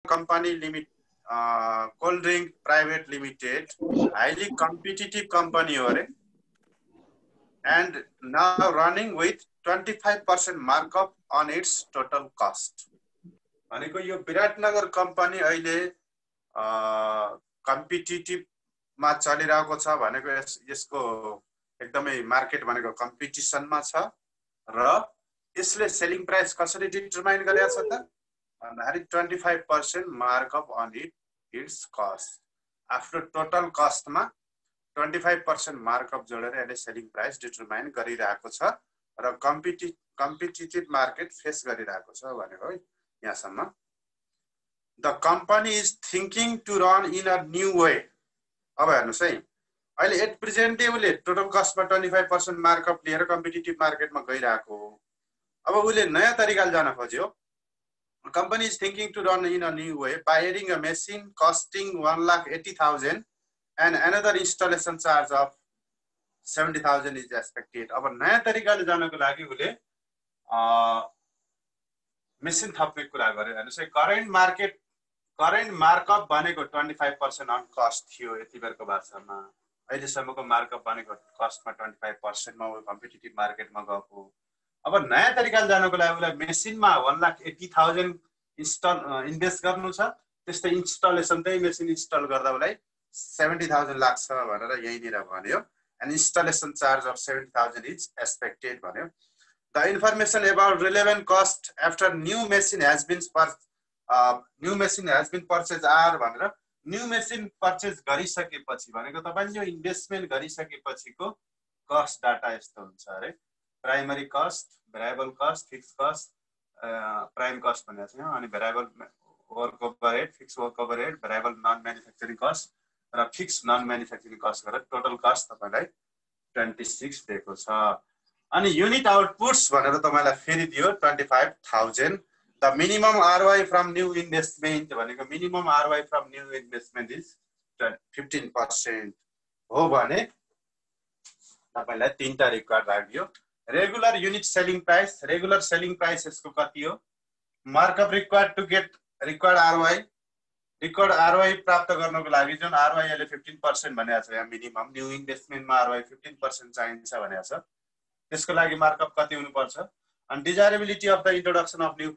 company limit cold drink private limited highly competitive company हो रे and now running with 25% markup on its total cost भनेको यो Biratnagar company अहिले competitive मा चलिरहेको छ भनेको यसको एकदमै मार्केट भनेको कम्पिटिसनमा छ र यसले सेलिङ प्राइस कसरी डिटरमाइन गरेको छ त भन्दाखेरि 25% markup on its cost after total कस्टमा 25% मार्कअप जोडेर यसले सेलिङ प्राइस डिटरमाइन गरिरहेको छ र कम्पिटिटिभ मार्केट फेस गरिरहेको छ भनेको है यहाँसम्म the company is thinking to run in a new way अब हेर्नुस् है अहिले एट प्रेजेन्ट उसले टोटल कस्टमा 25% मार्कअप लिएर कम्पिटिटिभ मार्केटमा गइरहेको हो अब उसले नयाँ तरिकाले जान खोज्यो company is thinking to run in a new way by hiring a machine costing 1,80,000 and another installation charge of 70,000 is expected अब नयाँ तरिकाले जानको लागि उसले मेसिन थप्ने कुरा गर्यो हेर्नुस् है करेन्ट मार्कअप भनेको 25% अन कस्ट थियो यति बेरको वर्षमा अहिलेसम्मको मार्कअप भनेको कस्टमा 25% मा कम्पिटिटिभ मार्केटमा गएको अब नयाँ तरिकाले जानको लागि उसलाई मेसिनमा 1,80,000 इन्भेस्ट गर्नु छ त्यस्तै इन्स्टलेसन चाहिँ मेसिन इन्स्टल गर्दा उसलाई 70,000 लाग्छ भनेर यहीँनिर भन्यो and installation charge of 70,000 is expected भन्यो the information about relevant cost after new machine has been purchase are भनेर न्यू मेसिन पर्चेज गरिसकेपछि भनेको तपाईले यो इन्भेस्टमेन्ट गरिसकेपछिको कस्ट डाटा यस्तो हुन्छ अरे primary cost variable cost fix cost prime cost भनेको छ अनि variable work overhead fix work overhead variable non manufacturing cost र फिक्स नन म्यानुफ्याक्चरिङ कस्ट गरेर टोटल कस्ट तपाईलाई 26 दिएको छ अनि युनिट आउटपुट्स भनेर तपाईलाई फेरि दियो 25,000 the minimum ROI from new investment भनेको minimum ROI from new investment is 15% हो भने तपाईलाई तीनटा रिक्वायर्ड राखियो रेगुलर युनिट सेलिङ प्राइस यसको कति हो markup required to get required ROI प्राप्त गर्नको लागि जुन आरओआई ले 15% भनेको छ यहाँ मिनिमम न्यू इन्भेस्टमेन्टमा आरओआई 15% चाहिन्छ भनेको छ त्यसको लागि मार्कअप कति हुनुपर्छ अनि desirability of the introduction of new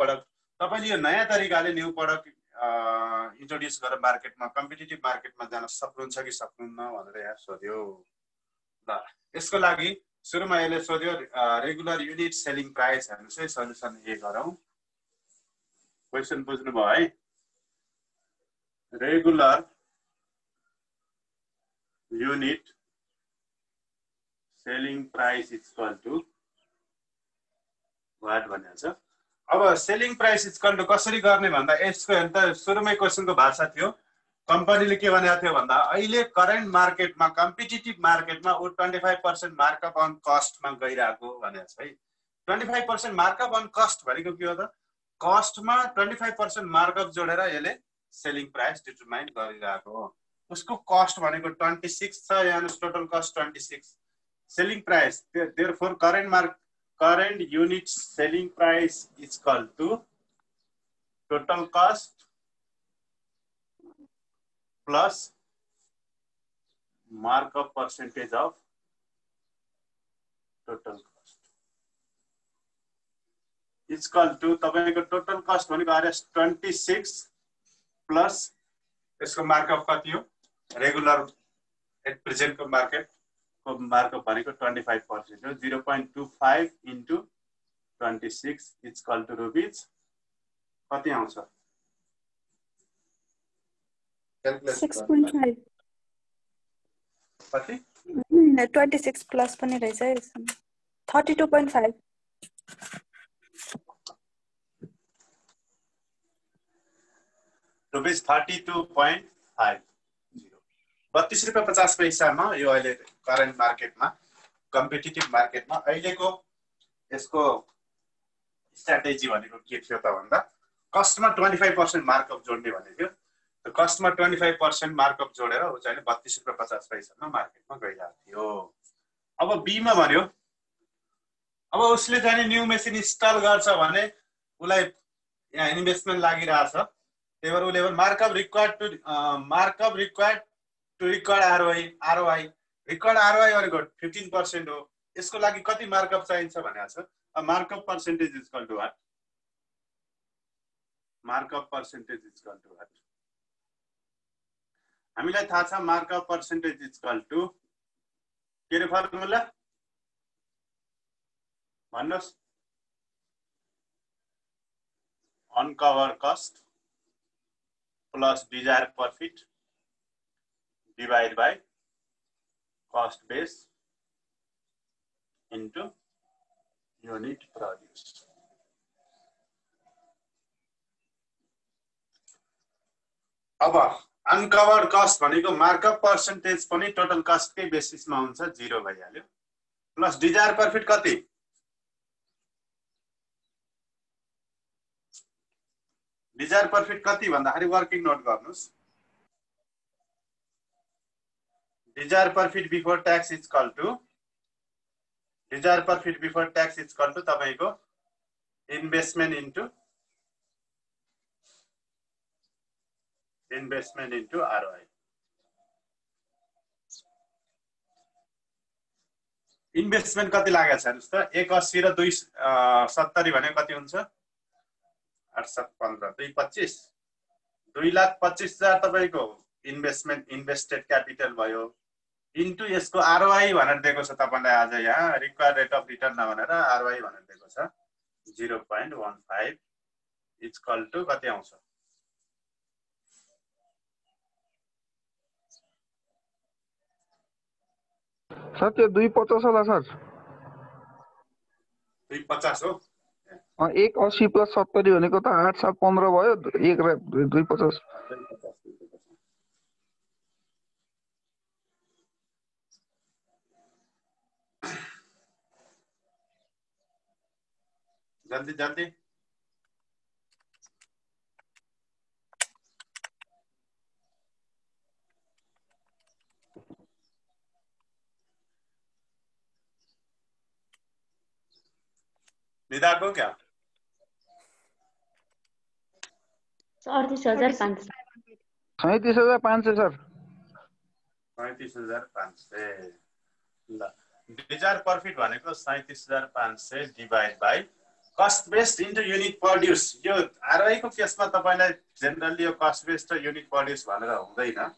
product तपाईले यो नयाँ तरिकाले न्यू प्रोडक्ट इन्ट्रोड्युस गरेर मार्केटमा कम्पिटिटिभ मार्केटमा जान सक्नुहुन्छ कि सक्नुहुन्न भनेर यहाँ सोध्यो ल यसको लागि सुरुमा यसले सोध्यो रेगुलर युनिट सेलिङ प्राइस हेर्नुस् है सल्युसन ए गरौँ क्वेशन बुझ्नु भयो है regular unit selling price equal to what भनेको छ अब सेलिङ प्राइस इक्वल टु कसरी गर्ने भन्दा यसको हेर्दा सुरुमै क्वेशनको भाषा थियो कम्पनीले के भनेको थियो भन्दा अहिले करेन्ट मार्केटमा कम्पिटिटिभ मार्केटमा 25% मार्कअप अन कस्टमा गइरहेको भनेको छ है 25% मार्कअप अन कस्ट भनेको के हो त कस्टमा 25% मार्कअप जोडेर यसले सेलिङ प्राइस डिटरमाइन गरिरहेको हो उसको कस्ट भनेको 26 छ यहाँ total cost 26 selling price therefore current unit selling price is equal to total cost plus markup percentage of total cost is equal to तपाईको total cost भनेको RS 26 plus यसको markup कति हो रेगुलर एट प्रेजेन्ट को market markup भनेको 25% हो 0.25 into 26 is equal to rupees कति आउँछ 6.5 कति 26 प्लस पनि रहेछ यसमा 32.5 रुपीस 32.5 ₹32.50 मा यो अहिले करेन्ट मार्केटमा कम्पिटिटिभ मार्केटमा अहिलेको यसको स्ट्र्याटेजी भनेको के थियो त भन्दा कस्टमा 25% मार्कअप जोड्ने भनेको थियो त कस्टमा 25% मार्कअप जोडेर उ चाहिँ ₹32.50 मा मार्केटमा गइरहेको थियो अब बी मा भन्यो अब उसले चाहिँ न्यू मेसिन इन्स्टल गर्छ भने उलाई यहाँ इन्भेस्टमेन्ट लागिरहेछ, त्यही भएर उसले markup required to required ROI required ROI भनेको 15% हो। यसको लागि कति मार्कअप चाहिन्छ भनेको छ। Markup percentage is equal to what, markup percentage is equal to what, हामीलाई थाहा छ markup percentage is equal to के रे फर्मुला भन्नुहोस्, uncover cost plus desire profit divide by cost base into unit produce. अब अनकभर्ड कस्ट भनेको markup percentage पनि total कस्टकै बेसिसमा हुन्छ, 0 भइहाल्यो। प्लस डिजायर प्रॉफिट कति, डिजायर प्रॉफिट कति भन्दाखेरि वर्किङ नोट गर्नुस्, desire profit before tax is equal to, desire profit before tax is equal to तपाईको इन्भेस्टमेन्ट इन्टु आरओआई। इन्भेस्टमेन्ट कति लागेको छ हेर्नुस् त, 180 र 270 भने कति हुन्छ, 815 225, 2,25,000 तपाईको इन्भेस्टमेन्ट इन्भेस्टेड क्यापिटल भयो, इन्टु यसको आरओआई भनेर दिएको छ तपाईलाई आज यहाँ रिक्वायर्ड रेट अफ रिटर्न नभनेर आरओआई भनेर दिएको छ 0.15 इक्वल टु कति आउँछ, सर त्यो 250 होला सर, 250 हो। 180 प्लस 70 भनेको त 8,715 भयो, 1 र 250 जल्दी जल्दी निदाको क्या 38,500 37,500 सर, 37,500। ल डिजायर प्रॉफिट भनेको 37,500 divide by cost based into unit produce. यो आरओआई को केसमा तपाईलाई जेनरली यो कस्ट बेस्ड र युनिट प्रोड्युस भनेर हुँदैन,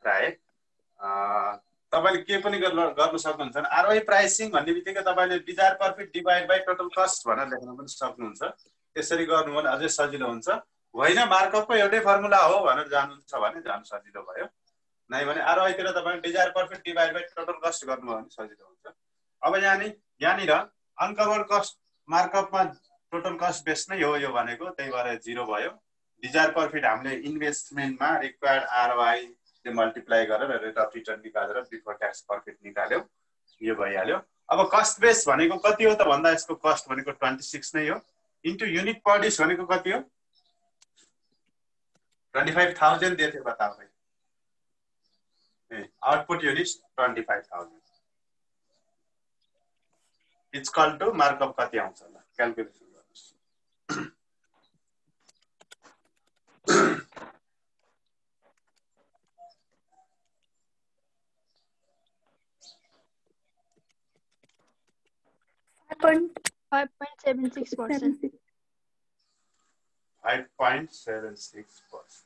प्राय तपाईले के पनि गर्न सक्नुहुन्छ। आरओआई प्राइसिङ भन्ने बित्तिकै तपाईले desire profit divide by total cost भनेर लेख्न पनि सक्नुहुन्छ, त्यसरी गर्नु भने अझै सजिलो हुन्छ। होइन मार्कअपको एउटै फर्मुला हो भनेर जानुहुन्छ भने जान सजिलो भयो, नै भने आरओआई तिर तपाईले desire profit divide by total cost गर्नुभयो भने सजिलो हुन्छ। अब यहाँनिर अनकभर्ड कस्ट मार्कअपमा टोटल कस्ट बेस नै हो यो भनेको, त्यही भएर 0 भयो। डिजायर प्रॉफिट हामीले इन्भेस्टमेन्टमा रिक्वायर्ड आरओआई ले मल्टिप्लाई गरेर रेट अफ रिटर्न निकालेर बिफोर ट्याक्स प्रॉफिट निकाल्यो, यो भइहाल्यो। अब कस्ट बेस भनेको कति हो त भन्दा यसको कस्ट भनेको 26 नै हो, इन्टु युनिट प्रोड्युस भनेको कति हो 25,000 दिए थे बताओ भाई, output units 25,000 equal to markup कति आउँछ ल क्याल्कुलेसन गर्नुस्। 5.76%. 5.76%।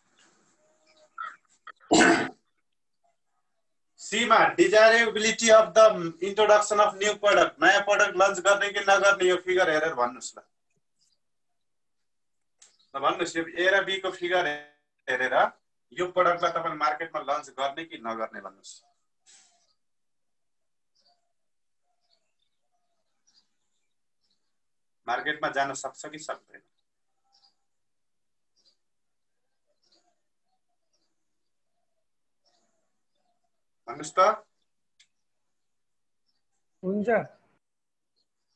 सीमा desirability of the introduction of new product, नयाँ प्रोडक्ट लन्च गर्ने कि नगर्ने यो फिगर हेरेर भन्नुस् ल। भन्नुस् यो ए र बी को फिगर हेरेर यो प्रोडक्टलाई तपाईले मार्केटमा लन्च गर्ने कि नगर्ने भन्नुस्। मार्केटमा जान सक्छ कि सक्दैन भन्नुस् त। हुन्छ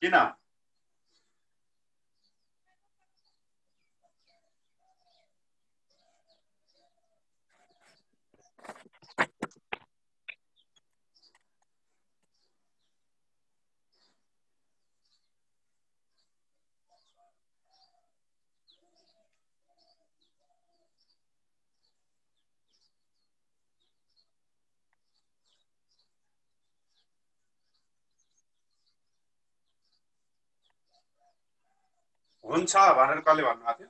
किन हुन्छ भनेर कसले भन्नुभएको थियो?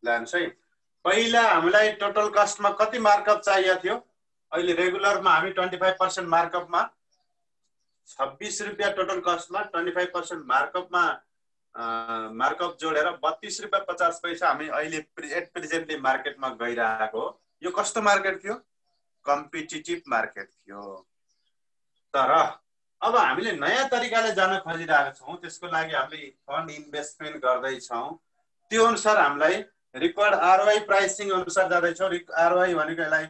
लान्छ है। पहिला हामीलाई टोटल कस्टमा कति मार्कअप चाहिएको थियो? अहिले रेगुलरमा हामी 25% मार्कअपमा 26 रुपियाँ टोटल कस्टमा 25% मार्कअपमा मार्कअप जोडेर 32 रुपियाँ 50 पैसा हामी अहिले एट प्रेजेन्टली मार्केटमा गइरहेको हो। यो कस्तो मार्केट थियो? कम्पिटिटिभ मार्केट थियो। तर अब हामीले नयाँ तरिकाले जान खोजिरहेका छौँ, त्यसको लागि हामीले फन्ड इन्भेस्टमेन्ट गर्दैछौँ। त्यो अनुसार हामीलाई रिक्वायर्ड आरओआई प्राइसिङ अनुसार जाँदैछौँ। आरओआई भनेको यसलाई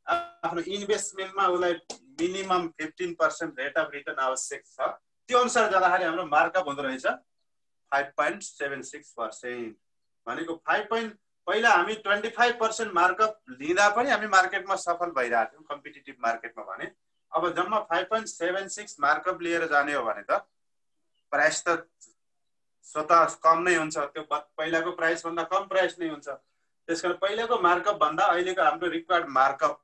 आफ्नो इन्भेस्टमेन्टमा उसलाई मिनिमम 15% रेट अफ रिटर्न आवश्यक छ। त्यो अनुसार जाँदाखेरि हाम्रो मार्कअप हुँदो रहेछ 5.76%। भनेको पहिला हामी 25% मार्कअप लिँदा पनि हामी मार्केटमा सफल भइरहेको थियौँ कम्पिटिटिभ मार्केटमा। भने अब जम्मा 5.76 मार्कअप लिएर जाने हो भने त प्राइस त स्वतः कम नै हुन्छ। त्यो पहिलाको प्राइस भन्दा कम प्राइस नै हुन्छ। त्यसकारण पहिलाको मार्कअप भन्दा अहिलेको हाम्रो रिक्वायर्ड मार्कअप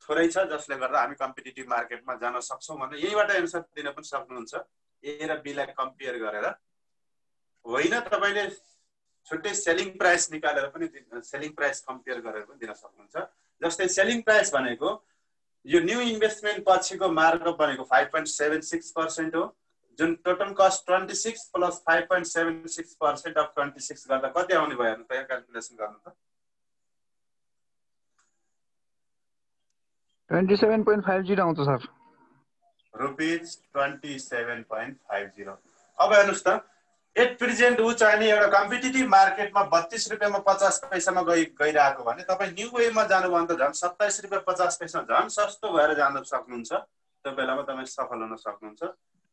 थोरै छ, जसले गर्दा हामी कम्पिटिटिभ मार्केटमा जान सक्छौँ भनेर यहीबाट एन्सर दिन पनि सक्नुहुन्छ। ए र बी लाई कम्पेयर गरेर होइन, तपाईले छुट्टै सेलिङ प्राइस निकालेर पनि सेलिङ प्राइस कम्पेयर गरेर पनि दिन सक्नुहुन्छ। जस्तै सेलिङ प्राइस भनेको यो न्यू इन्भेस्टमेन्ट पछिको मार्कअप भनेको 5.76% हो, जुन टोटल कस्ट 26 प्लस 5.76% अफ 26 गर्दा कति आउने भयो हेर्नु त, यहाँ क्याल्कुलेसन गर्नु त। 27.50 आउँछ सर। रुपिज 27.50। अब हेर्नुहोस् त, एट प्रेजेन्ट ऊ चाहिने एउटा कम्पिटिटिभ मार्केटमा 32 रुपियाँमा 50 पैसामा गइरहेको भने तपाईँ न्यू वेमा जानु भने त झन् 27 रुपियाँ 50 पैसा झन् सस्तो भएर जान सक्नुहुन्छ। त्यो बेलामा तपाईँ सफल हुन सक्नुहुन्छ।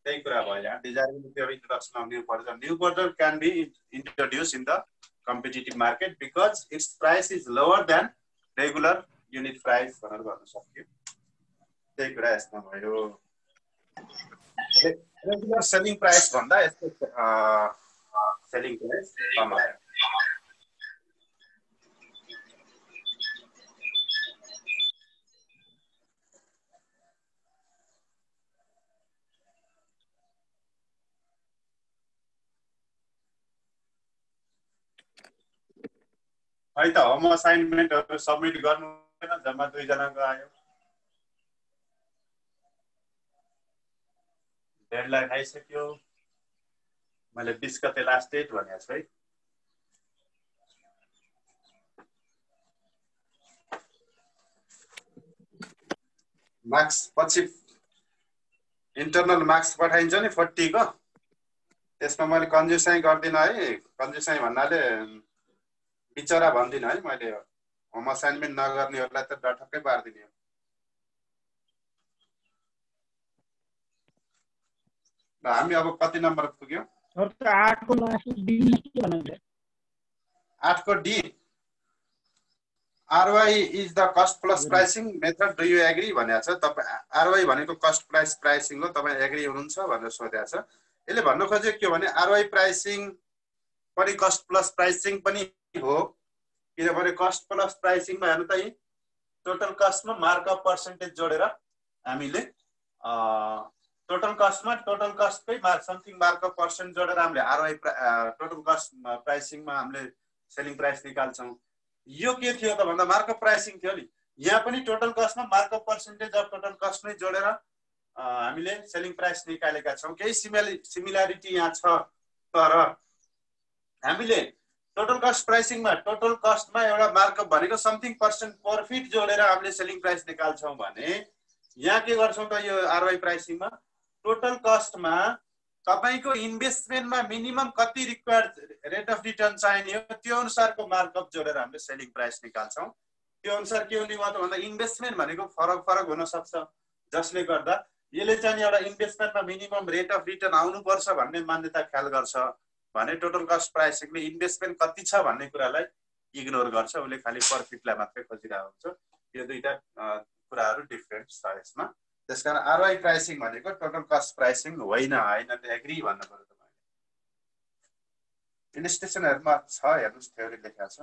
त्यही कुरा भयो। यहाँ डिजायरिङ त्यो introduction of new burger. New burger can be introduce in the competitive market because its price is lower than regular unit price भनेर भन्न सक्यो। त्यही कुरा यसमा भयो। रेगुलर सेलिङ प्राइस भन्दा यसको सेलिङ प्राइस कम आयो। है त होम असाइनमेन्टहरु सबमिट गर्नु हैन, जम्मा 2 जनाको आयो। डेडलाइन आइसक्यो। मैले 20 गते लास्ट डेट भनेको छु है। मार्क्स पछि इन्टरनल मार्क्स पठाइन्छ नि 40 को, त्यसमा मैले कन्जुसाइ गर्दिन है। कन्जुसाइ भन्नाले बिचरा भन्दिन है। मैले होम असाइनमेन्ट नगर्नेहरूलाई त डटक्कै पार्दिने हो। हामी अब कति नम्बर पुग्यो? 8 को लास्ट डी के भन्नुहुन्छ? 8 को D ROI is the cost plus pricing method, do you agree भनेको छ। तपाईँ ROI भनेको कस्ट प्राइस प्राइसिङ हो, तपाईँ एग्री हुनुहुन्छ भनेर सोधेको छ। यसले भन्नु खोजेको के हो भने ROI प्राइसिङ पनि कस्ट प्लस प्राइसिङ पनि हो, किनभने कस्ट प्लस प्राइसिङमा हेर्नु त यी टोटल कस्टमा मार्कअप पर्सेन्टेज जोडेर हामीले टोटल कस्टकै समथिङ मार्कअप पर्सेन्ट जोडेर हामीले ROI टोटल कस्ट प्राइसिङमा हामीले सेलिङ प्राइस निकाल्छौँ। यो के थियो त भन्दा मार्कअप प्राइसिङ थियो नि। यहाँ पनि total कस्टमा markup percentage of total cost नै जोडेर हामीले सेलिङ प्राइस निकालेका छौँ। केही सिमिल्यारिटी यहाँ छ, तर हामीले टोटल कस्ट प्राइसिङमा टोटल कस्टमा एउटा मार्कअप भनेको समथिङ पर्सेन्ट प्रफिट जोडेर हामीले सेलिङ प्राइस निकाल्छौँ भने यहाँ के गर्छौँ त यो ROI प्राइसिङमा टोटल कस्टमा तपाईको इन्भेस्टमेन्टमा मिनिमम कति रिक्वायर्ड रेट अफ रिटर्न चाहिने हो त्यो अनुसारको मार्कअप जोडेर हामीले सेलिङ प्राइस निकाल्छौँ। त्यो अनुसार के हुने भयो त भन्दा इन्भेस्टमेन्ट भनेको फरक हुन सक्छ, जसले गर्दा यसले चाहिँ एउटा इन्भेस्टमेन्टमा मिनिमम रेट अफ रिटर्न आउनुपर्छ भन्ने मान्यता ख्याल गर्छ भने टोटल कस्ट प्राइसिङले इन्भेस्टमेन्ट कति छ भन्ने कुरालाई इग्नोर गर्छ। उसले खालि प्रफिटलाई मात्रै खोजिरहेको हुन्छ। यो दुईटा कुराहरू डिफरेन्ट छ यसमा। त्यसकारण ROI प्राइसिङ भनेको टोटल कस्ट प्राइसिङ होइन। एग्री भन्नु पर्यो तपाईले। इलिस्ट्रेसनहरुमा छ, हेर्नुस् थ्योरी लेखेको छ।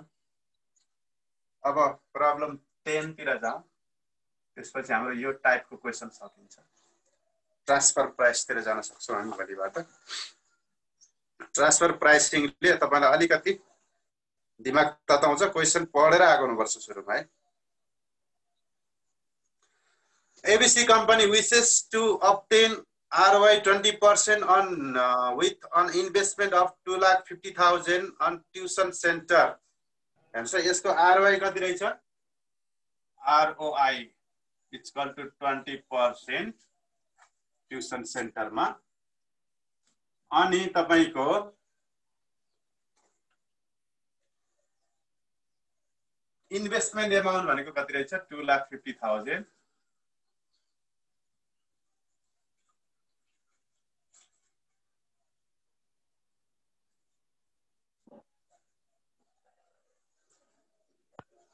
अब प्रब्लम 10 तिर जाउँ, त्यसपछि हाम्रो यो टाइपको क्वेशन सकिन्छ। ट्रान्सफर प्राइसतिर जान सक्छौँ हामी भोलिबाट। ट्रान्सफर प्राइसिङले तपाईँलाई अलिकति दिमाग तताउँछ, क्वेसन पढेर आएको हुनुपर्छ सुरुमा है। ABC company wishes to obtain ROI 20% on with an investment of 2,50,000 on tuition center. And so यसको ROI कति रहेछ? ROI it's equal to 20% tuition center मा। अनि तपाईको इन्भेस्टमेन्ट अमाउन्ट भनेको कति रहेछ? 2,50,000।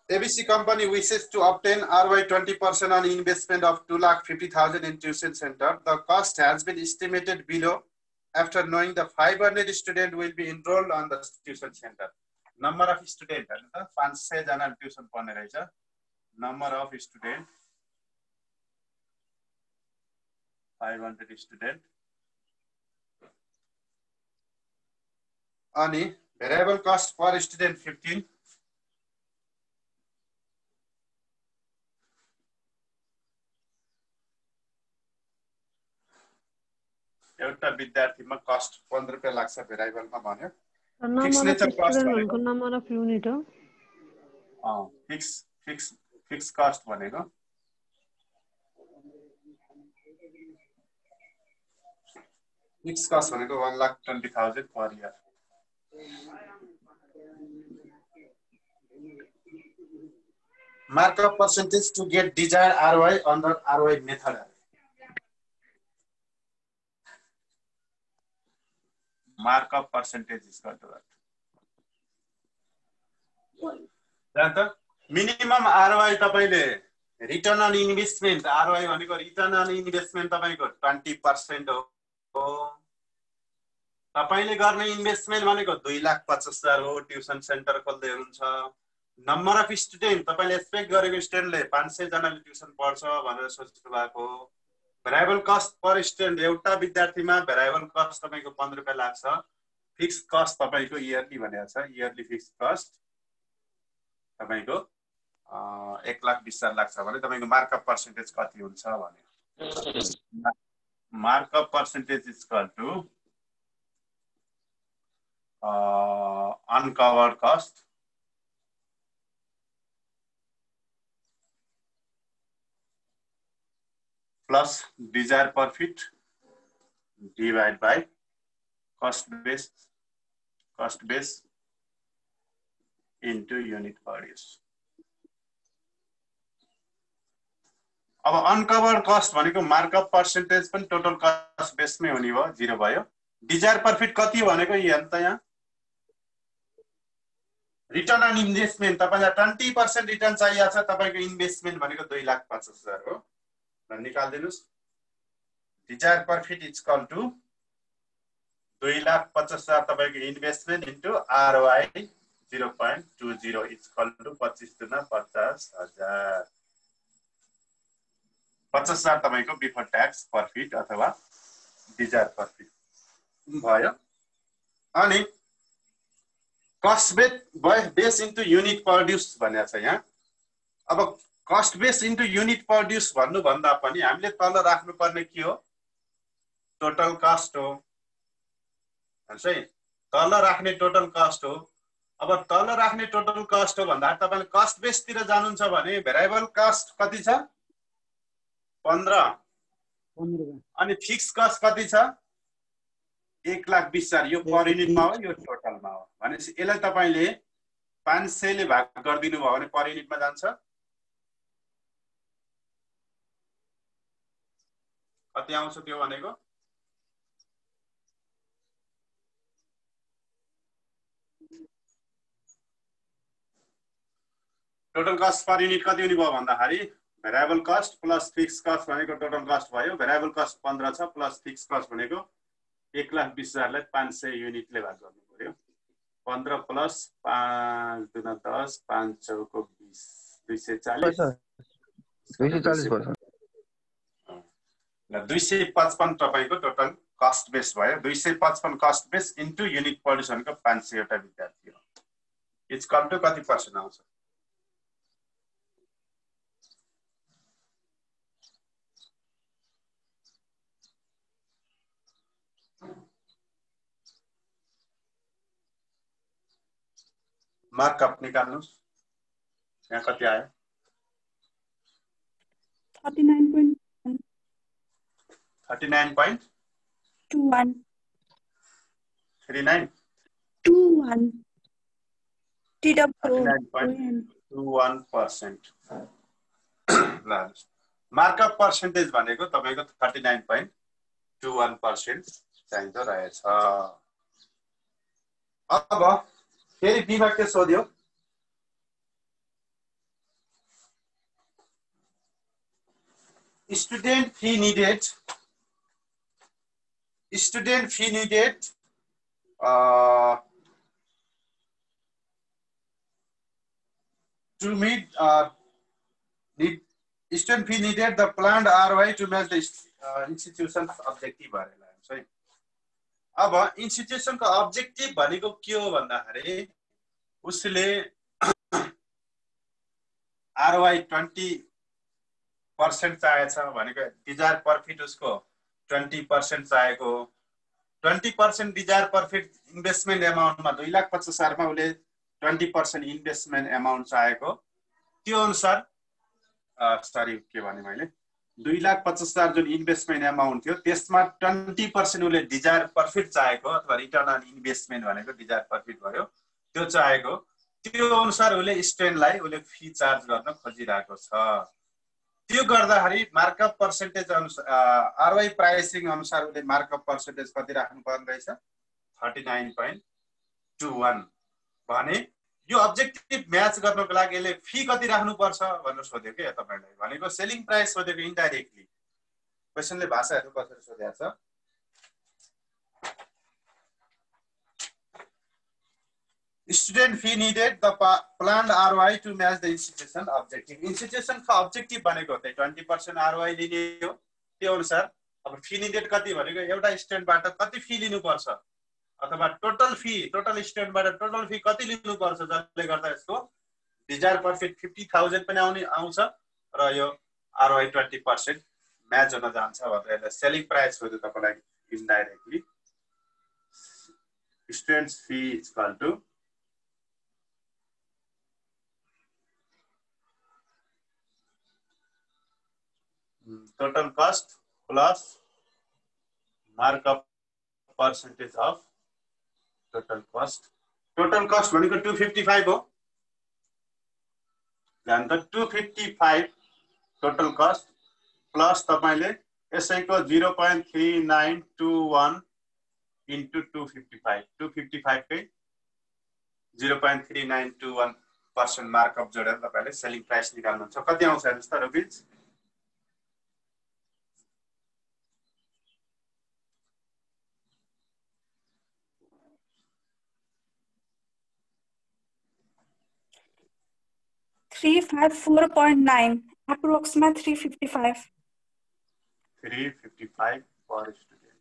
ABC company wishes to obtain ROI 20% on investment of 2,50,000 in tuition center. The cost has been estimated below after knowing the 500 students will be enrolled on the tuition center. Number of students, 500 जना tuition पढ्ने रहेछ। Number of students 500 students। अनि variable cost per student 15। एउटा विद्यार्थीमा cost 15 रुपैयाँ लाग्छ भेरिएबलमा भन्यो। Number of unit हो। Fix cost भनेको फिक्स कस्ट भनेको 1,20,000 per year. Markup percentage to get desired ROI under ROI method. Markup percentage is equal to that. Minimum ROI तपाईले return on investment ROI भनेको return on investment तपाईको 20% हो। तपाईले गर्ने investment भनेको 2,50,000 हो। ट्युसन सेन्टर खोल्दै हुनुहुन्छ। नम्बर अफ स्टुडेन्ट तपाईले एक्सपेक्ट गरेको स्टुडेन्टले 500 जनाले ट्युसन पढ्छ भनेर सोच्नु भएको। भेरिएबल कस्ट पर स्टुडेन्ट एउटा विद्यार्थीमा भेरिएबल कस्ट तपाईको 15 रुपैयाँ लाग्छ। फिक्स कस्ट तपाईको इयरली भनेको छ। इयरली फिक्स कस्ट तपाईको 1,20,000 लाग्छ भने तपाईको मार्कअप पर्सेन्टेज कति हुन्छ भने markup percentage is equal to uncovered cost plus desired profit divided by cost base into unit produced. अब अनकभर्ड कस्ट भनेको मार्कअप पर्सेन्टेज पनि टोटल कस्ट बेसमै हुने भयो, 0 भयो। डिजायर प्रॉफिट कति भनेको यहाँ त यहाँ रिटर्न अन इन्भेस्टमेन्ट तपाईलाई 20% रिटर्न चाहिएको छ। तपाईको इन्भेस्टमेन्ट भनेको 2,50,000 हो। र निकाल्दिनुस् desire profit is equal to 2,50,000 तपाईको investment into ROI 0.20 is equal to 25 दुना 50,000। 50,000 तपाईको बिफोर ट्याक्स प्रॉफिट अथवा डिजायर प्रॉफिट भयो। अनि cost base into unit produce भनेको छ यहाँ। अब cost base into unit produce भन्नु भन्दा पनि हामीले तल राख्नु पर्ने के हो? टोटल कस्ट हो। हैन है, तल राख्ने टोटल कस्ट हो। अब तल राख्ने टोटल कस्ट हो भन्दा तपाईले कस्ट बेस तिर जानुहुन्छ भने भेरिएबल कस्ट कति छ? 15। अनि फिक्स कस्ट कति छ? 1,20,000। यो पर युनिटमा हो, यो टोटलमा हो। भनेपछि यसलाई तपाईले 500 ले भाग गरिदिनु भयो भने पर युनिटमा जान्छ कति आउँछ त्यो भनेको? टोटल कस्ट पर युनिट कति हुने भयो भन्दाखेरि variable cost plus fix cost भनेको टोटल कस्ट भयो। भेरिएबल कस्ट 15 छ प्लस फिक्स कस्ट भनेको 1,20,000 लाई 500 युनिटले भाग गर्नु पर्यो। 15 प्लस 5 दुना 10 5 चौको 20 240 240 पर्छ। ल 255 तपाईको टोटल कस्ट बेस भयो 255 कस्ट बेस इन्टु युनिट प्रोड्युसनको 500 वटा विद्यार्थी हो इट्स कम टु कति पर्सेन्ट आउँछ मार्कअप निकाल्नुस् यहाँ कति आयो 39.21 39.39 39.21% ल मार्कअप पर्सेन्टेज भनेको तपाईको 39.21% चाहिँदो रहेछ अब फेरि बिमा के सोध्यो student fee needed to meet student fee needed the planned ROI to match the institution's objective है अब institution को objective भनेको के हो भन्दाखेरि उसले ROI 20% चाहिएछ भनेको डिजायर प्रॉफिट उसको 20% चाहिएको 20% डिजायर प्रॉफिट इन्भेस्टमेन्ट अमाउन्टमा 2,50,000 मा उले 20% इन्भेस्टमेन्ट अमाउन्ट चाहिएको त्यो अनुसार सरी के भने मैले 2,50,000 जुन इन्भेस्टमेन्ट अमाउन्ट थियो त्यसमा 20% उले डिजायर प्रॉफिट चाहिएको अथवा रिटर्न अन इन्भेस्टमेन्ट भनेको डिजायर प्रॉफिट भयो त्यो चाहिएको त्यो अनुसार उले स्टुडेन्टलाई उले फी चार्ज गर्न खोजिरहेको छ त्यो गर्दाखेरि मार्कअप पर्सेन्टेज अनुसार आरओआई प्राइसिङ अनुसार उले मार्कअप पर्सेन्टेज कति राख्नु पर्ने रहेछ 39.21 भने यो अब्जेक्टिभ म्याच गर्नको लागि यसले फी कति राख्नु पर्छ भनेर सोध्यो के तपाईलाई भनेको सेलिङ प्राइस सोधेको इन्डाइरेक्टली क्वेशनले भाषाहरु कसरी सोधेको छ Student fee needed the planned ROI to match the institution objective. Institution का objective बनेको चाहिँ 20% ROI लिने हो त्यो अनुसार अब fee needed कति भनेको एउटा स्टुडेन्टबाट कति फी लिनु पर्छ अथवा टोटल स्टुडेन्टबाट टोटल फी कति लिनु पर्छ जसले गर्दा यसको डिजायर प्रॉफिट 50,000 पनि आउँछ र यो ROI 20% म्याच हुन जान्छ भनेर यसले सेलिङ प्राइस हो तपाईलाई indirectly students fee is equal to total cost plus markup percentage of total cost. Total cost भनेको 255 हो ध्यान त 255 total cost plus तपाईले यसैको 0.3921 into 255 कै 0.3921% मार्कअप जोडेर तपाईले सेलिङ प्राइस निकाल्नुहुन्छ कति आउँछ हेर्नुस् त रुपीज 354.9 approximate 355 per student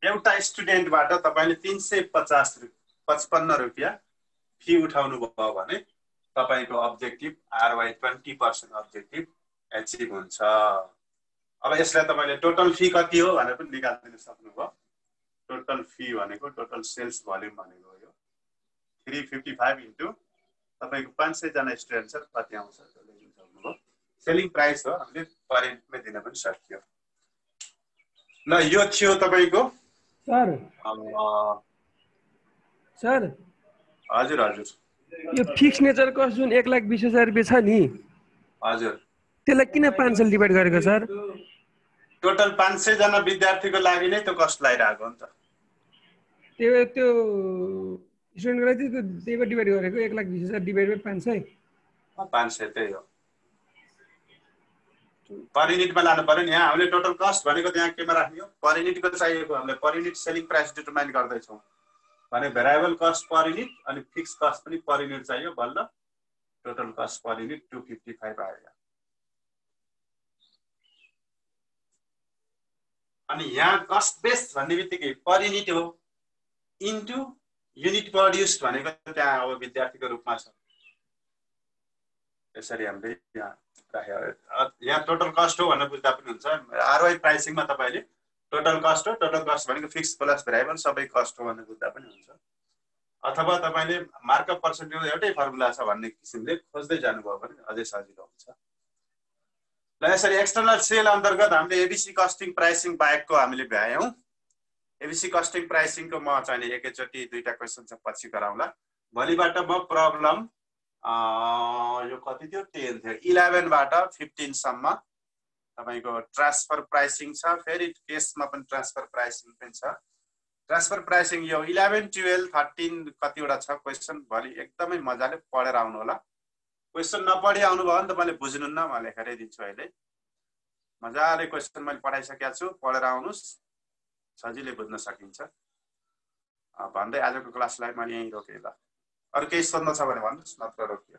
एउटा स्टुडेन्टबाट तपाईले 355 रुपैयाँ फी उठाउनु भयो भने तपाईको अब्जेक्टिभ आरओआई 20% अब्जेक्टिभ एचिभ हुन्छ अब यसलाई तपाईले टोटल फी कति हो भनेर पनि निकाल्न सक्नुभयो टोटल फी भनेको टोटल सेल्स भोल्युम भनेको हो 355 इन्टु तपाईको 500 जना स्टुडेन्ट छ कति आउँछ त्यसले लिन सक्नुभयो सेलिङ प्राइस हो हामीले पर युनिटमै दिन पनि सकियो ल यो थियो तपाईको सर हजुर यो फिक्स नेचर कस्ट जुन 1,20,000 रुपैयाँ छ नि हजुर त्यसलाई किन 500 ले डिभाइड गरेको सर टोटल 500 जना विद्यार्थीको लागि नै त्यो कस्ट लागिरहेको हो नि त त्यो स्टुडेन्टलाई त्यही डिभाइड गरेको 1,20,000 डिभाइड बाइ 500 त्यही हो पर युनिटमा लानु पर्यो नि यहाँ हामीले टोटल कस्ट भनेको त्यहाँ केमा राख्ने हो पर युनिटको चाहिएको हामीले per unit selling price determine गर्दै छौं भने भेरिएबल कस्ट पर युनिट अनि फिक्स कस्ट पनि पर युनिट चाहियो बल्ल टोटल कस्ट पर युनिट 255 आयो अनि यहाँ कस्ट बेस भन्ने बित्तिकै पर युनिट हो इन्टु युनिट प्रड्युस्ड भनेको त्यहाँ अब विद्यार्थीको रूपमा छ। यसरी हामीले यहाँ राखेको। यहाँ टोटल कस्ट हो भनेर बुझ्दा पनि हुन्छ। आरओआई प्राइसिङमा तपाईँले टोटल कस्ट हो, टोटल कस्ट भनेको फिक्स प्लस भेरिएबल सबै कस्ट हो भनेर बुझ्दा पनि हुन्छ। अथवा तपाईँले मार्कअप पर्सेन्टेजको एउटै फर्मुला छ भन्ने किसिमले खोज्दै जानुभयो भने अझै सजिलो हुन्छ। ल यसरी एक्सटर्नल सेल अन्तर्गत हामीले एबिसी कस्टिङ प्राइसिङ बाहेकको हामीले भ्यायौँ। एबिसी कस्टिङ प्राइसिङको म चाहिँ एकैचोटि दुईटा क्वेसन चाहिँ पछि गराउँला। भोलिबाट म प्रब्लम यो कति थियो 10 थियो 11 बाट 15 सम्म तपाईको ट्रान्सफर प्राइसिङ छ। फेरि केसमा पनि ट्रान्सफर प्राइसिङ पनि छ। ट्रान्सफर प्राइसिङ यो 11 12 13 कतिवटा छ क्वेसन भोलि एकदमै मजाले पढेर आउनु होला। क्वेसन नपढी आउनु भयो भने तपाईले बुझ्नुहुन्न, म लेखेरै दिन्छु अहिले। मजाले क्वेसन मैले पढाइसकेको छु, पढेर आउनुस्, सजिलै बुझ्न सकिन्छ भन्दै आजको क्लासलाई मैले यहीँ रोकेँ। ल अरु केही सोध्न छ भने भन्नुस्, नत्र रोकियो।